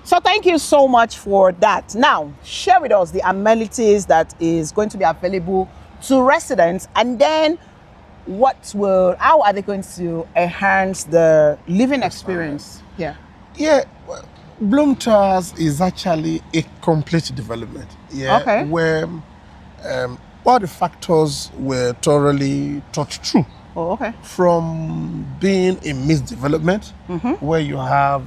So thank you so much for that. Now, share with us the amenities that is going to be available to residents, and then how are they going to enhance the living experience here? Yeah, well, Bloom Towers is actually a complete development. Yeah, Okay. where all the factors were thoroughly thought through. Oh, okay. From being a mixed development, where you have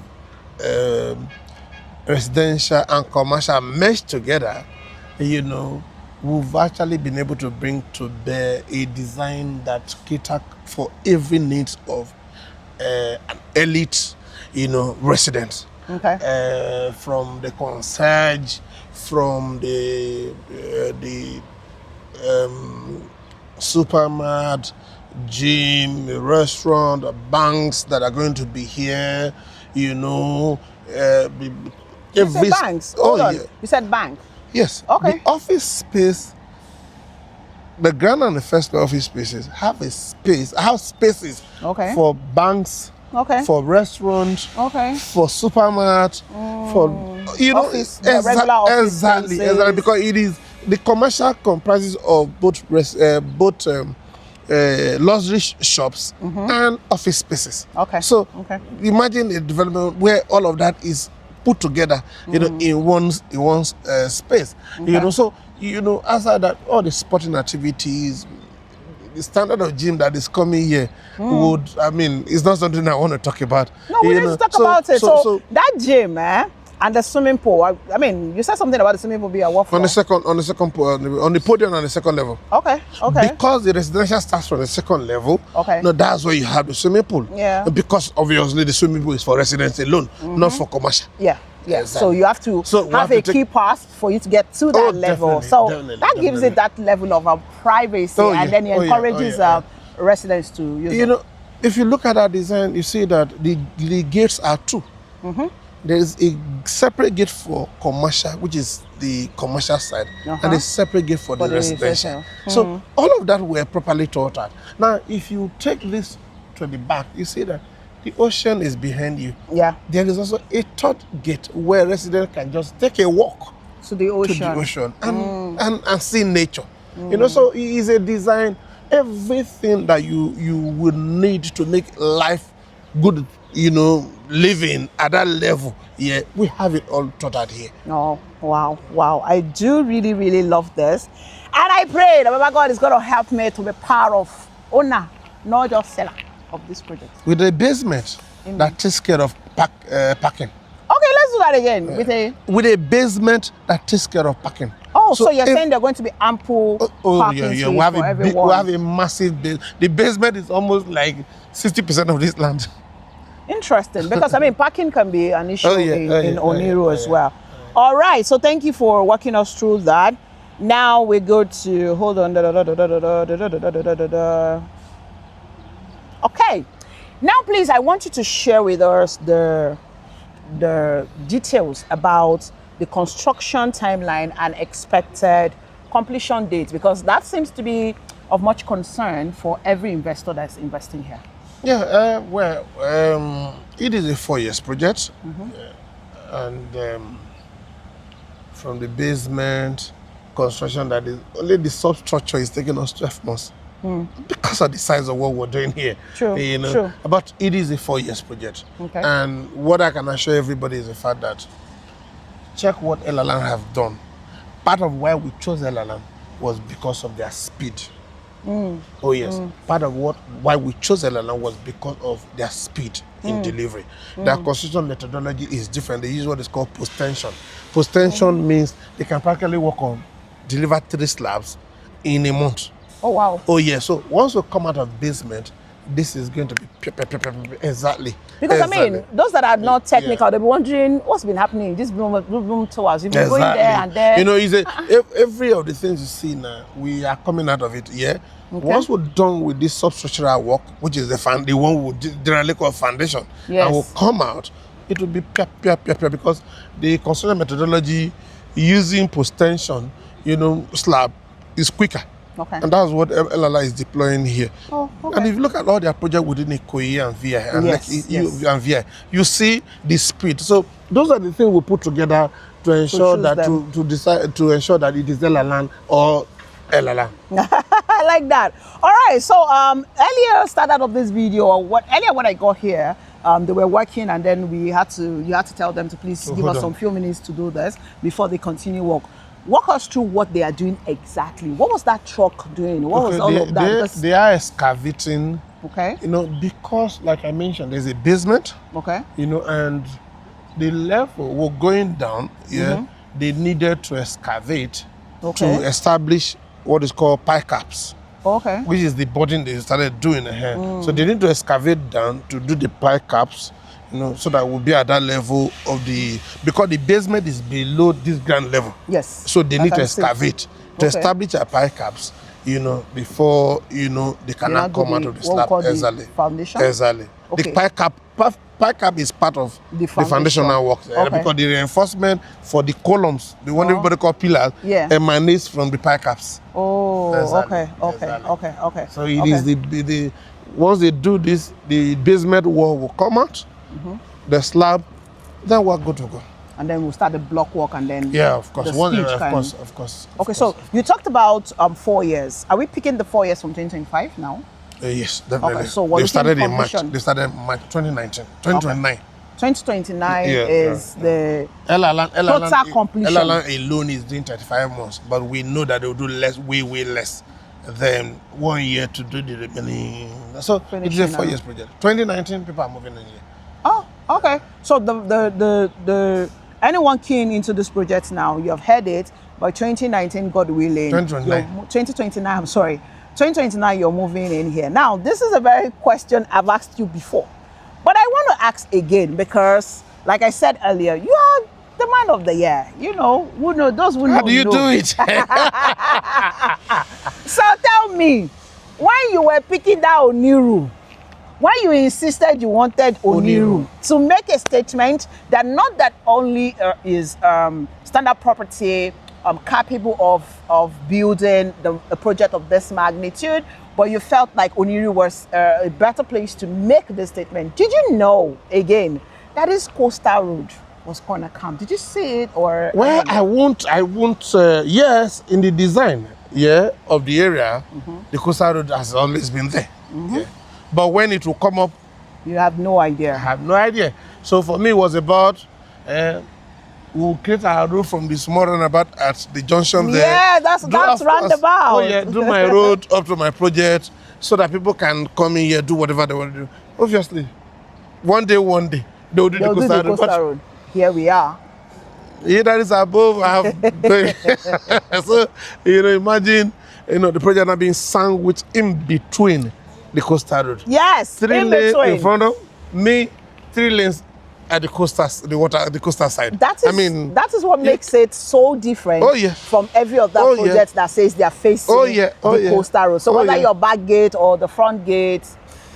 residential and commercial meshed together, we've actually been able to bring to bear a design that cater for every needs of an elite, resident. Okay. From the concierge, from the supermarket, gym, restaurant, banks that are going to be here, You said banks. Hold on. Yeah. You said bank. Yes. Okay. The office space, the ground and the first floor office spaces have spaces Okay. for banks, Okay. for restaurants, Okay. for supermarket, for Office, the regular office exactly, spaces. because it is the commercial comprises of both luxury shops and office spaces. Okay. So Okay. imagine a development where all of that is put together, in one space. Okay. So outside that, all the sporting activities, the standard of gym that is coming here it's not something I want to talk about. No, we need to talk about it. So that gym, and the swimming pool. You said something about the swimming pool being a what on the second on the podium on the second level. Okay. Okay. Because the residential starts from the second level. Okay. No, that's where you have the swimming pool. Yeah. Because obviously the swimming pool is for residents alone, not for commercial. Yeah. Yeah. Exactly. So you have to have a key pass for you to get to that level. Definitely, So definitely, that gives it that level of privacy, and then it encourages residents to use it. If you look at that design, you see that the gates are two. There is a separate gate for commercial, which is the commercial side, and a separate gate for the residential. So all of that were properly thought out. Now, if you take this to the back, you see that the ocean is behind you. Yeah. There is also a third gate where residents can just take a walk To the ocean. and see nature. So it is a design, everything that you would need to make life good, living at that level. Yeah, we have it all thought out here. Oh, wow. I do really, really love this. And I pray that Baba God is going to help me to be part of owner, not just seller of this project. With a basement that takes care of parking. Okay, let's do that again. With a basement that takes care of parking. Oh, so you're saying there are going to be ample parking space for everyone? We have a massive base. The basement is almost like 60% of this land. Interesting, because parking can be an issue in Oniru as well. All right, so thank you for walking us through that. Now we go to, hold on. Okay, now please, I want you to share with us the details about the construction timeline and expected completion dates, because that seems to be of much concern for every investor that's investing here. Yeah, it is a 4-year project, and from the basement construction, that is only the substructure is taking us 12 months because of the size of what we're doing here. True. True. But it is a 4-year project, and what I can assure everybody is the fact that check what LLM have done. Part of why we chose LLM was because of their speed. Oh yes, part of why we chose LLM was because of their speed in delivery. Their construction methodology is different. They use what is called post-tension. Post-tension means they can practically deliver 3 slabs in a month. Oh wow. Oh yeah, so once we come out of basement, this is going to be exactly. Because those that are not technical, they'll be wondering what's been happening in this room towards. You've been going there and there. Every of the things you see now, we are coming out of it. Yeah. Okay. Once we're done with this substructural work, which is the one we generally call foundation, and will come out, it will be because the construction methodology using post-tension, slab is quicker. Okay. And that's what LLA is deploying here. Oh, okay. And if you look at all their projects within Ikoyi and VI, and and VI, you see the speed. So those are the things we put together to ensure that to decide to ensure that it is LLA or LLA. I like that. All right. So earlier started of this video, or earlier when I got here, they were working, and then you had to tell them to please give us some few minutes to do this before they continue work. Walk us through what they are doing exactly. What was that truck doing? What was all of that? They are excavating. Okay. You know, because like I mentioned, there's a basement. Okay. You know, and the level were going down. Yeah. They needed to excavate to establish what is called pie caps. Okay. Which is the burden they started doing here. So they need to excavate down to do the pie caps. You know, so that we'll be at that level of because the basement is below this ground level. Yes. So they need to excavate to establish a pie caps, you know, before, you know, they cannot come out of the slab. The foundation? Exactly. Okay. The pie cap is part of the foundational work because the reinforcement for the columns, the one everybody call pillars, emanates from the pie caps. Oh, okay. So it is the once they do this, the basement wall will come out. The slab, then we're good to go. And then we'll start the block work, and then of course. Of course. Okay, so you talked about 4 years. Are we picking the 4 years from 2025 now? Yes, definitely. Okay, so they started in March. They started in March 2019, 2029. Okay. 2029 is the total completion. LLA alone is doing 35 months, but we know that they will do less, way less than 1 year to do the remaining. So it's a 4 years project. 2019, people are moving in here. Oh, okay. So the anyone keen into this project now, you have heard it. By 2019, God willing, 2029. I'm sorry, 2029. You're moving in here. Now, this is a very question I've asked you before, but I want to ask again because, like I said earlier, you are the man of the year. You know, who know those who know. How do you do it? So tell me, when you were picking that Oniru, why you insisted you wanted Oniru to make a statement that not that only is standard property capable of building a project of this magnitude, but you felt like Oniru was a better place to make this statement. Did you know, again, that this coastal road was going to come? Did you see it or? Well, I won't. Yes, in the design, of the area, the coastal road has always been there. But when it will come up, you have no idea. I have no idea. So for me, it was about we'll create our road from the small roundabout at the junction there. Yeah, that's roundabout. Oh yeah, do my road up to my project so that people can come in here, do whatever they want to do. Obviously, one day they'll do the coastal road. Here we are. Yeah, that is above. I have so imagine the project not being sandwiched in between the coastal road. Yes, 3 lanes in front of me, 3 lanes at the coastal side. That is what makes it so different from every other project that says they are facing the coastal road. So whether your back gate or the front gate.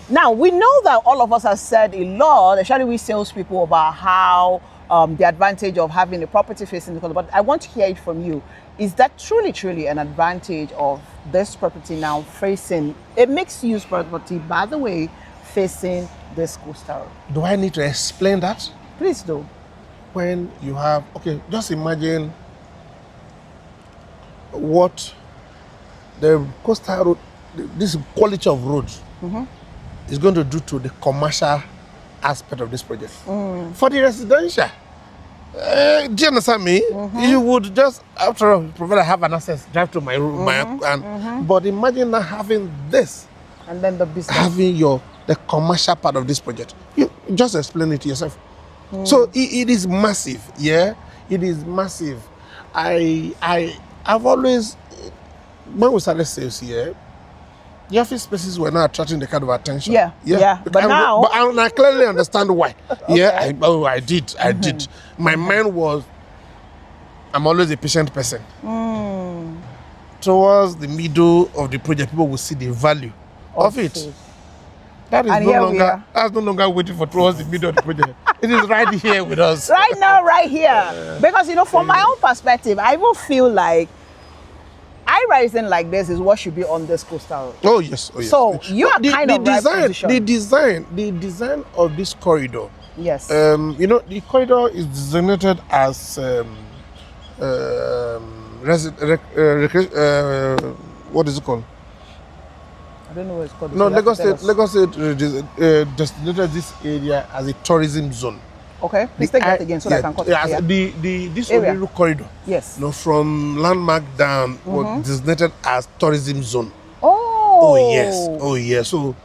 Now, we know that all of us have said a lot, especially we salespeople, about how the advantage of having a property facing the coast. But I want to hear it from you. Is that truly an advantage of this property now facing a mixed-use property, by the way, facing this coastal road? Do I need to explain that? Please do. When you have, just imagine what the coastal road, this quality of road is going to do to the commercial aspect of this project. For the residential, do you understand me? You would just, after all, provided I have an access, drive to my room, but imagine not having this. And then the business. Having the commercial part of this project. You just explain it to yourself. So it is massive, it is massive. I've always, when we started sales here, the office spaces were not attracting the kind of attention. But now, I clearly understand why. I did. My mind was, I'm always a patient person. Towards the middle of the project, people will see the value of it. That is that's no longer waiting for towards the middle of the project. It is right here with us. Right now, right here. Because from my own perspective, I even feel like I high rising like this is what should be on this coastal road. Oh yes, oh yes. So you are kind of right position. The design of this corridor. Yes. You know, the corridor is designated as what is it called? I don't know what it's called. No, Lagos State designated this area as a tourism zone. Okay, please take that again so that I can cut it. This Oniru corridor. Yes. You know, from landmark down was designated as tourism zone. Oh. Oh yes. So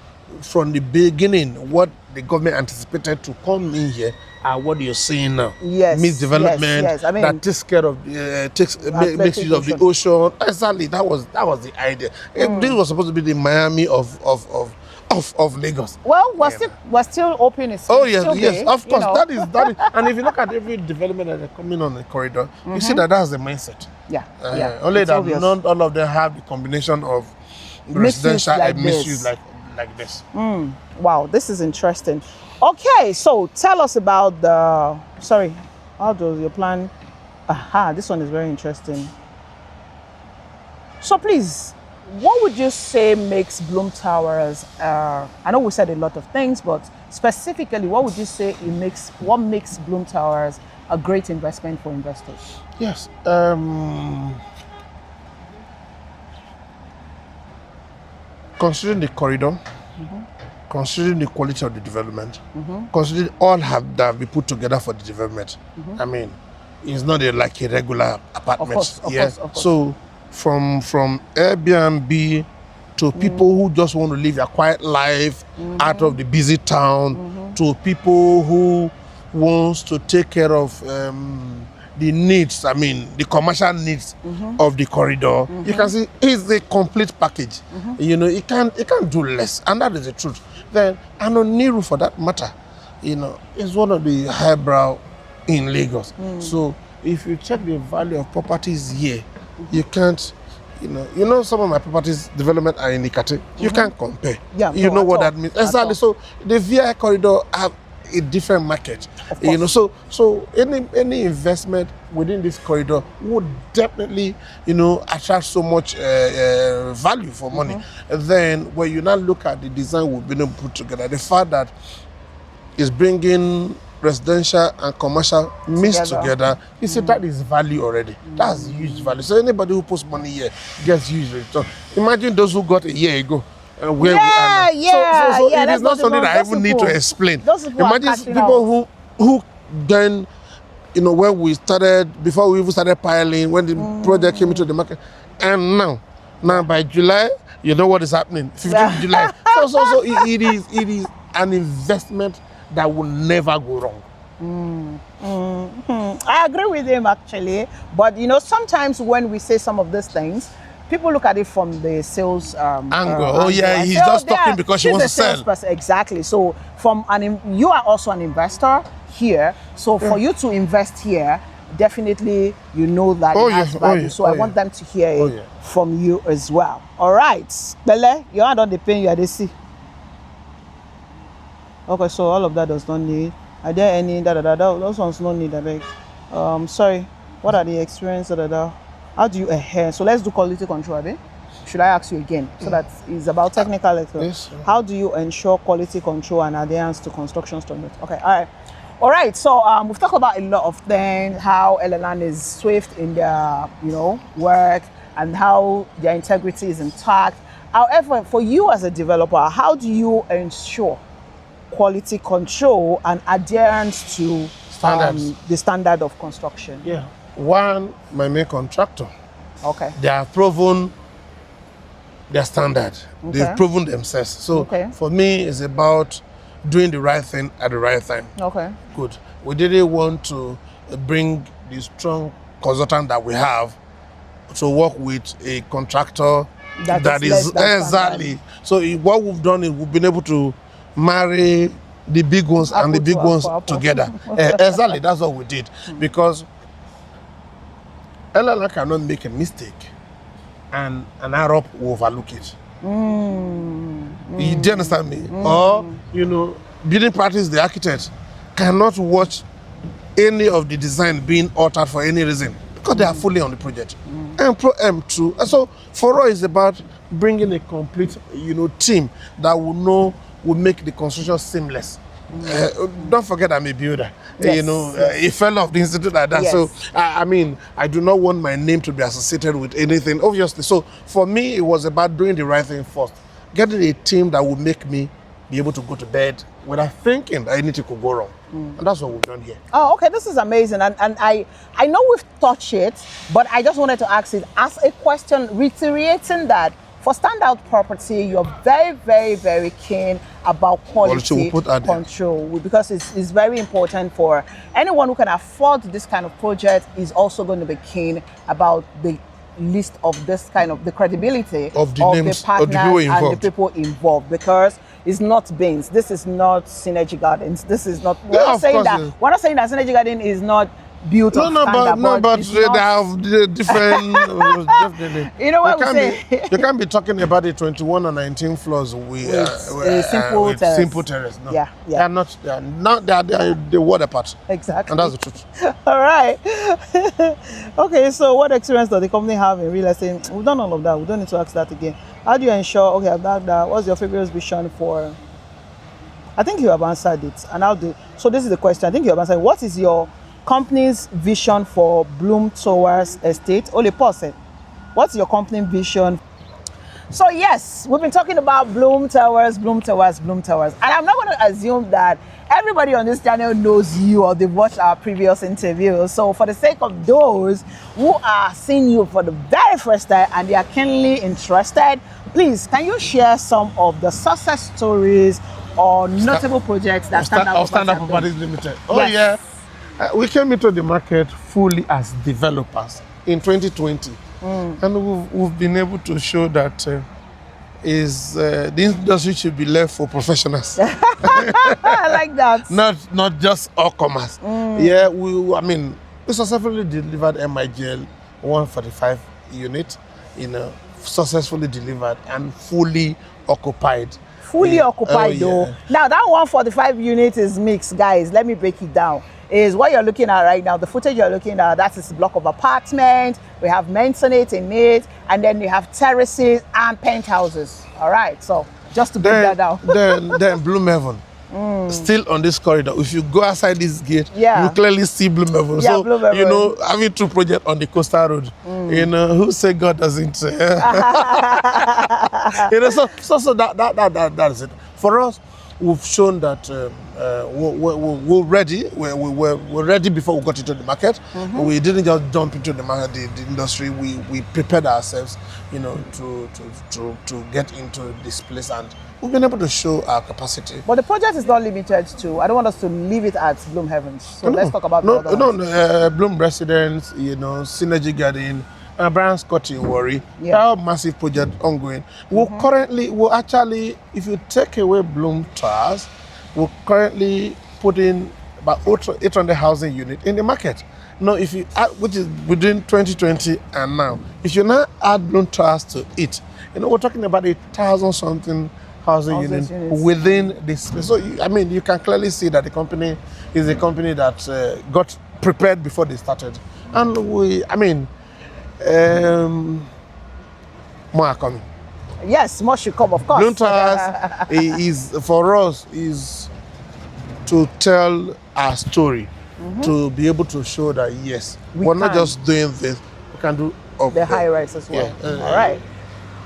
from the beginning, what the government anticipated to come in here are what you're seeing now. Yes. Means development yes. I mean, that takes care of makes use of the ocean. Exactly. That was the idea. This was supposed to be the Miami of Lagos. Well, we're still open. Oh yes, of course. That is. And if you look at every development that are coming on the corridor, you see that's the mindset. Yeah. Only that obvious. Not all of them have the combination of residential and misuse like this. Wow, this is interesting. Okay, so tell us about how does your plan? This one is very interesting. So please, what would you say makes Bloom Towers? I know we said a lot of things, but specifically, what would you say what makes Bloom Towers a great investment for investors? Yes. Considering the corridor, considering the quality of the development, considering all that we put together for the development, I mean, it's not like a regular apartment. Of course. So from Airbnb to people who just want to live a quiet life out of the busy town, to people who wants to take care of the needs, I mean, the commercial needs of the corridor. You can see it's a complete package. You know, it can't do less, and that is the truth. Then, and Oniru, for that matter, you know, is one of the highbrow in Lagos. So if you check the value of properties here, you can't, you know, some of my properties development are in Ikate. You can't compare. You know what that means. Exactly. So the VI corridor have a different market. You know, so any investment within this corridor would definitely, you know, attract so much value for money. And then when you now look at the design we've been able to put together, the fact that it's bringing residential and commercial mixed together, you see that is value already. That's huge value. So anybody who puts money here gets huge return. Imagine those who got a year ago. Where we are now. So it is not something that I even need to explain. Imagine people who then, you know, when we started, before we even started piling, when the project came into the market, and now by July, you know what is happening. 15th July. So it is an investment that will never go wrong. I agree with him actually, but you know, sometimes when we say some of these things, people look at it from the sales angle. He's just talking because she wants to sell. Exactly. So you are also an investor here. So for you to invest here, definitely you know that it has value. So I want them to hear it from you as well. All right, Bele, you are on the pain you are see. Okay, so all of that does not need. Are there any those ones no need? Sorry. What are the experience How do you so let's do quality control, Abi? Should I ask you again? So that is about technical. Yes. How do you ensure quality control and adherence to construction standards? Okay, all right. So we've talked about a lot of things, how LLN is swift in their work and how their integrity is intact. However, for you as a developer, how do you ensure quality control and adherence to the standard of construction? Yeah. One, my main contractor. Okay. They have proven their standard. Okay. They've proven themselves. So for me, it's about doing the right thing at the right time. Okay. Good. We didn't want to bring the strong consultant that we have to work with a contractor that is exactly. So what we've done is we've been able to marry the big ones and the big ones together. Exactly, that's what we did. Because LLA cannot make a mistake and an Arab will overlook it. Do you understand me? Or, building practice, the architect cannot watch any of the design being altered for any reason because they are fully on the project. And Pro M2. And so for us, it's about bringing a complete, team that will make the construction seamless. Don't forget I'm a builder. Yes, A fellow of the institute like that. Yes. So I do not want my name to be associated with anything, obviously. So for me, it was about doing the right thing first, getting a team that would make me be able to go to bed without thinking that anything could go wrong. And that's what we've done here. Oh, okay, this is amazing. And I know we've touched it, but I just wanted to ask it as a question, reiterating that for standout property, you're very, very, very keen about quality control, because it's very important for anyone who can afford this kind of project is also going to be keen about the list of this kind of the credibility of the names, the partners and the people involved, because it's not Baines. This is not Synergy Gardens. This is not. We're not saying that Synergy Garden is not built of standard. But they have different. Definitely. You know what we say? You can't be talking about the 21 or 19 floors with simple terrace. No. Yeah. They are not. They are the water part. Exactly. And that's the truth. All right. Okay. So, what experience does the company have in real estate? We've done all of that. We don't need to ask that again. How do you ensure? Okay, I've done that. What's your favorite vision for? I think you have answered it. And how do? So this is the question. I think you have answered. What is your company's vision for Bloom Towers Estate? Ole pause. What's your company vision? So yes, we've been talking about Bloom Towers, and I'm not going to assume that everybody on this channel knows you or they've watched our previous interviews. So for the sake of those who are seeing you for the very first time and they are keenly interested, please, can you share some of the success stories or notable projects that Standard Properties Limited? Oh yes. Yeah. We came into the market fully as developers in 2020. And we've been able to show that the industry should be left for professionals. I like that. Not just all comers. Yeah, we successfully delivered MIGL 145 unit, successfully delivered and fully occupied. Fully occupied though. Yeah. Now that 145 unit is mixed, guys. Let me break it down. Is what you're looking at right now. The footage you're looking at, that is a block of apartments. We have maisonette in it, and then you have terraces and penthouses. All right, so just to break that down. then Bloom Heaven, still on this corridor. If you go outside this gate, you clearly see Bloom Heaven. Yeah, Bloom Heaven. Having two projects on the coastal road, who say God doesn't? So that is it. For us, we've shown that we're ready. We're ready before we got into the market. We didn't just jump into the market, the industry. We prepared ourselves, to get into this place, and we've been able to show our capacity. But the project is not limited to. I don't want us to leave it at Bloom Heavens. So let's talk about the other ones. Bloom Residence, Synergy Garden. Brian Scott in Warri, our massive project ongoing. We're actually, if you take away Bloom Towers, we're currently putting about 800 housing units in the market. Now, if you add, which is within 2020 and now, if you now add Bloom Towers to it, we're talking about 1,000 something housing units within this space. So, you can clearly see that the company is a company that got prepared before they started. And more are coming. Yes, more should come, of course. Bloom Towers is to tell our story, to be able to show that yes, we're not just doing this, we can do the high rise as well. Yeah.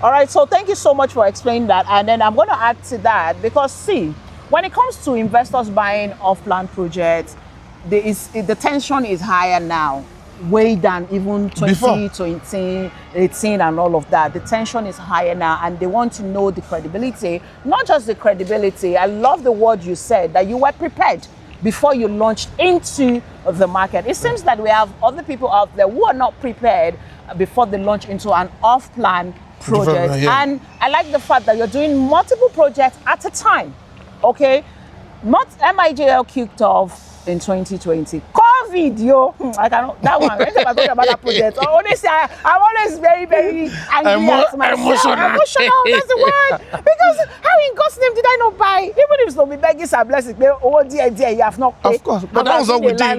All right. So thank you so much for explaining that, and then I'm going to add to that because see, when it comes to investors buying off-plan projects, the tension is higher now. Way than even 2018 and all of that. The tension is higher now and they want to know the credibility. Not just the credibility. I love the word you said, that you were prepared before you launched into the market. It seems that we have other people out there who are not prepared before they launch into an off-plan project. And I like the fact that you're doing multiple projects at a time. Okay? Not MIGL kicked off in 2020. COVID, I cannot, that one, anytime I talk about that project, honestly, I'm always very, very angry at myself. Emotional, that's the word. Because how in God's name did I not buy? Even if it's not be begging some blessings, you have not paid. Of course, but that was what we did.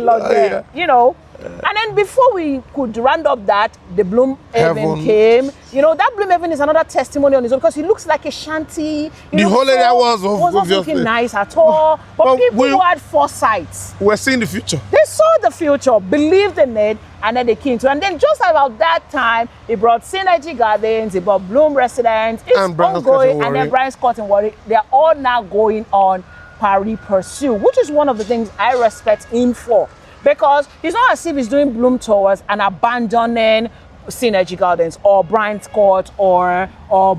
And then before we could round up that, the Bloom Haven Heaven. came. You know, that Bloom Haven is another testimony on its own because it looks like a shanty. The whole area was not obviously looking nice at all. But people who had foresight, we're seeing the future. they saw the future, believed in it, and then they came to. And then just about that time, he brought Synergy Gardens, he brought Bloom Residence. It's And Brian's ongoing, Cotton and then Worry. Brian's Cotton Worry. They're all now going on pari pursue, which is one of the things I respect him for. Because it's not as if he's doing Bloom Towers and abandoning Synergy Gardens or Brian's Court or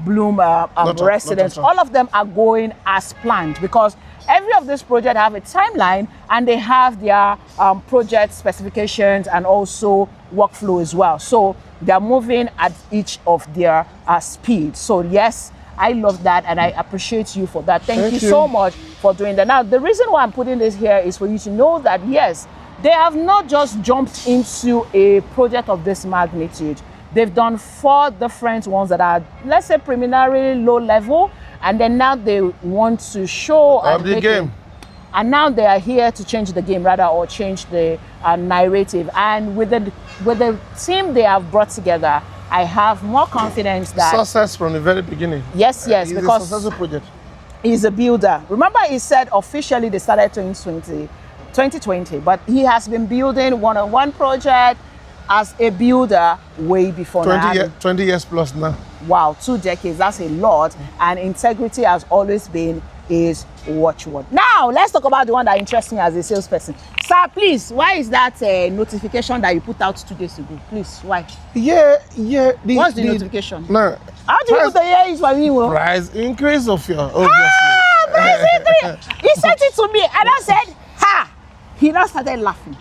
Bloom Residence. All of them are going as planned because every of this project have a timeline and they have their project specifications and also workflow as well. So they're moving at each of their speed. So yes, I love that and I appreciate you for that. Thank you so much for doing that. Now, the reason why I'm putting this here is for you to know that yes, they have not just jumped into a project of this magnitude. They've done 4 different ones that are, let's say, preliminarily low level, and then now they want to show Of the game. And now they are here to change the game, rather, or change the narrative. And with the team they have brought together, I have more confidence that Success from the very beginning. yes, It's because a successful project. he's a builder. Remember, he said officially they started 2020, but he has been building one-on-one project as a builder way before 20 years plus now. Wow, 2 decades, that's a lot. And integrity has always been his watchword. Now, let's talk about the one that interests me as a salesperson. Sir, please, why is that notification that you put out 2 days ago? Please, why? Yeah. What's the notification? No. How do you put the year is for me? Price increase of your, obviously. He sent it to me and I said, ha! He now started laughing.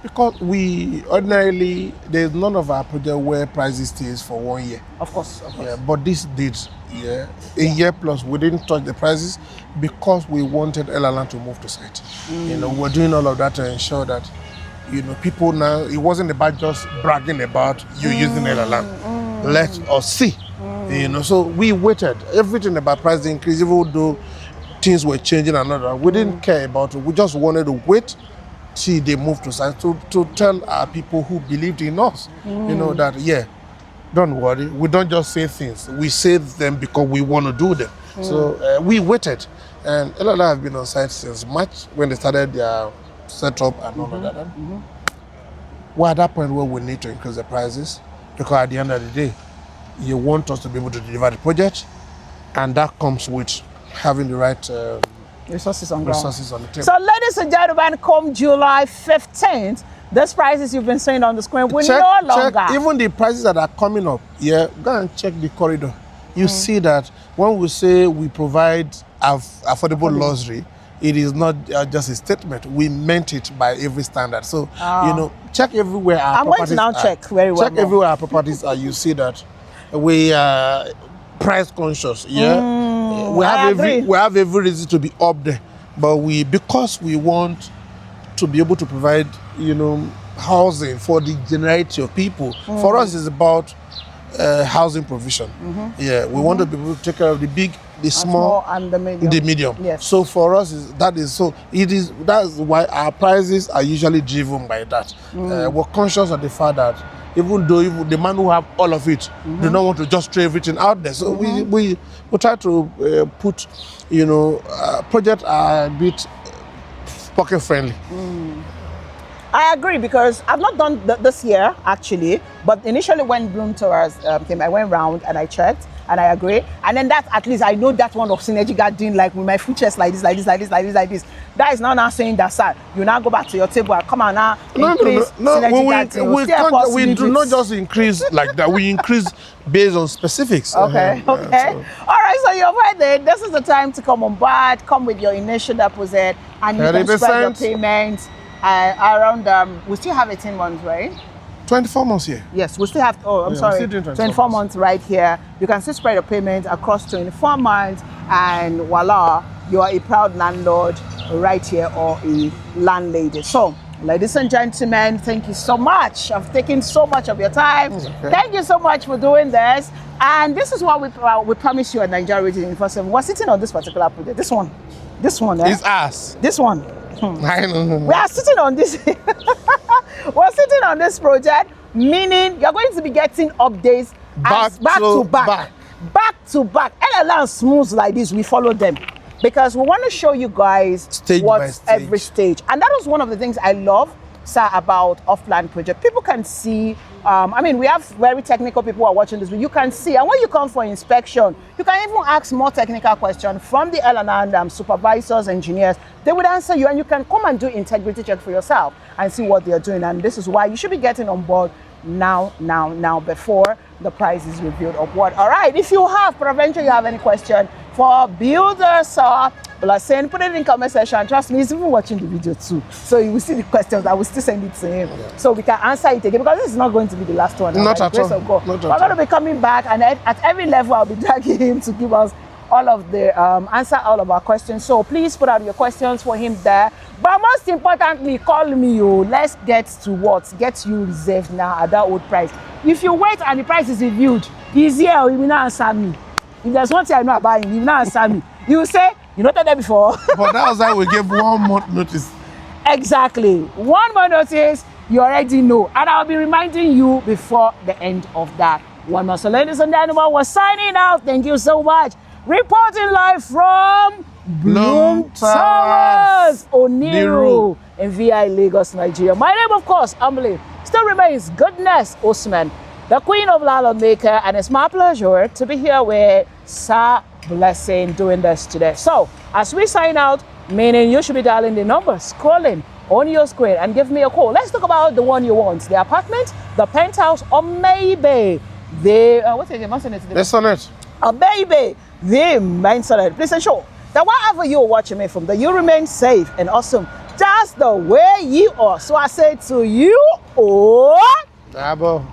Because we ordinarily, there's none of our project where prices stays for 1 year. Of course. Yeah, but this did, a year plus, we didn't touch the prices because we wanted Elalan to move to site. You know, we're doing all of that to ensure that, you know, people now, it wasn't about just bragging about you using Elalan. Let us see, you know, so we waited. Everything about price increase, even though things were changing and all that, we didn't care about it. We just wanted to wait till they moved to site to tell our people who believed in us, you know, that, don't worry, we don't just say things. We say them because we want to do them. So we waited. And Elala have been on site since March when they started their setup and all of that. We're at that point where we need to increase the prices because at the end of the day, you want us to be able to deliver the project, and that comes with having the right resources on the table. So, ladies and gentlemen, come July 15th, these prices you've been seeing on the screen will no longer. Even the prices that are coming up, go and check the corridor. You see that when we say we provide affordable luxury, it is not just a statement. We meant it by every standard. So, you know, check everywhere our properties I'm going to now check very well. Check everywhere our properties are. You see that we are price conscious. We have every reason to be up there, but because we want to be able to provide, you know, housing for the generality of people. For us, it's about housing provision. We want to be able to take care of the big, the small, and the medium. Yes. So for us, that's why our prices are usually driven by that. We're conscious of the fact that even the man who have all of it do not want to just throw everything out there. So we try to put, you know, projects are a bit pocket friendly. I agree because I've not done this year actually, but initially when Bloom Towers came, I went round and I checked and I agree. And then that, at least I know that one of Synergy Garden, like with my futures like this. That is now saying that, sir, you now go back to your table and come on now increase Synergy Garden. We do not just increase like that. We increase based on specifics. Okay. All right, so you're right there. This is the time to come on board, come with your initial deposit, and you can spread your payments. Around, we still have 18 months, right? 24 months here. Yes, we still have, 24 months right here. You can still spread your payment across 24 months, and voila, you are a proud landlord right here, or a landlady. So, ladies and gentlemen, thank you so much. I've taken so much of your time. Okay. Thank you so much for doing this. And this is what we promise you at Nigeria Region Info. We're sitting on this particular project. This one. It's us. This one. I know. We are sitting on this. We're on this project, meaning you're going to be getting updates back to back. LLM smooth like this, we follow them. Because we want to show you guys stage what's every stage. And that was one of the things I love, sir, about Off-Plan Project. People can see, I mean, we have very technical people who are watching this, but you can see, and when you come for inspection, you can even ask more technical questions from the L&N supervisors, engineers. They would answer you, and you can come and do integrity check for yourself and see what they're doing. And this is why you should be getting on board now, before the price is revealed upward. All right, if you have, peradventure you have any question for builders or Blessing, put it in comment section. Trust me, he's even watching the video too. So you will see the questions. I will still send it to him. Yeah. So we can answer it again, because this is not going to be the last one. Not at all. We're going to be coming back, and at every level I'll be dragging him to give us all of the answer all of our questions. So please put out your questions for him there. But most importantly, call me. Let's get to what? Get you reserved now at that old price. If you wait and the price is reviewed, he's here, he will not answer me. If there's one thing I know about him, he will not answer me. He will say, you noted that before. But that was how we gave 1 month notice. Exactly. 1 month notice, you already know. And I'll be reminding you before the end of that 1 month. So ladies and gentlemen, we're signing out. Thank you so much. Reporting live from Bloom Towers, Oniru, in VI, Lagos, Nigeria. My name, of course, humbly, still remains Goodness Osman, the Queen of Landlord Maker, and it's my pleasure to be here with Sir Blessing doing this today. So, as we sign out, meaning you should be dialing the number, scrolling on your screen, and give me a call. Let's talk about the one you want, the apartment, the penthouse, or maybe the, what's it? The sonnet. Or maybe the main sonnet. Please ensure that wherever you're watching me from, that you remain safe and awesome, just the way you are. So I say to you, oh, Dabo.